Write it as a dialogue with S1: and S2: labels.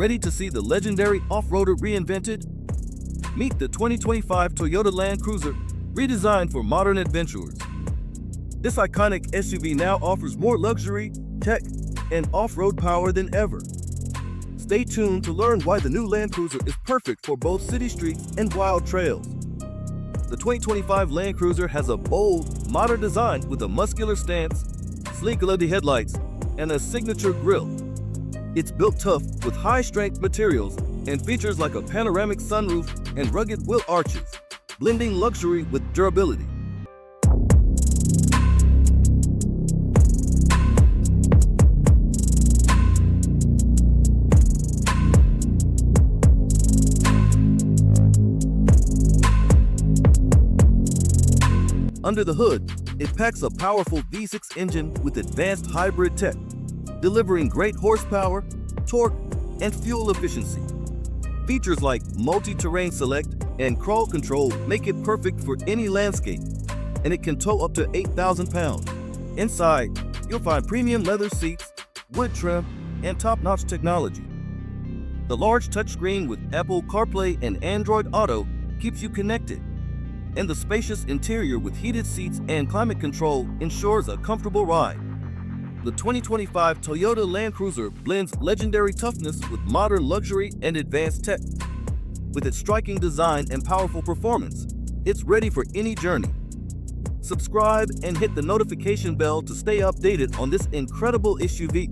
S1: Ready to see the legendary off-roader reinvented? Meet the 2025 Toyota Land Cruiser, redesigned for modern adventurers. This iconic SUV now offers more luxury, tech, and off-road power than ever. Stay tuned to learn why the new Land Cruiser is perfect for both city streets and wild trails. The 2025 Land Cruiser has a bold, modern design with a muscular stance, sleek LED headlights, and a signature grille. It's built tough with high-strength materials and features like a panoramic sunroof and rugged wheel arches, blending luxury with durability. Under the hood, it packs a powerful V6 engine with advanced hybrid tech, delivering great horsepower, torque, and fuel efficiency. Features like multi-terrain select and crawl control make it perfect for any landscape, and it can tow up to 8,000 pounds. Inside, you'll find premium leather seats, wood trim, and top-notch technology. The large touchscreen with Apple CarPlay and Android Auto keeps you connected, and the spacious interior with heated seats and climate control ensures a comfortable ride. The 2025 Toyota Land Cruiser blends legendary toughness with modern luxury and advanced tech. With its striking design and powerful performance, it's ready for any journey. Subscribe and hit the notification bell to stay updated on this incredible SUV.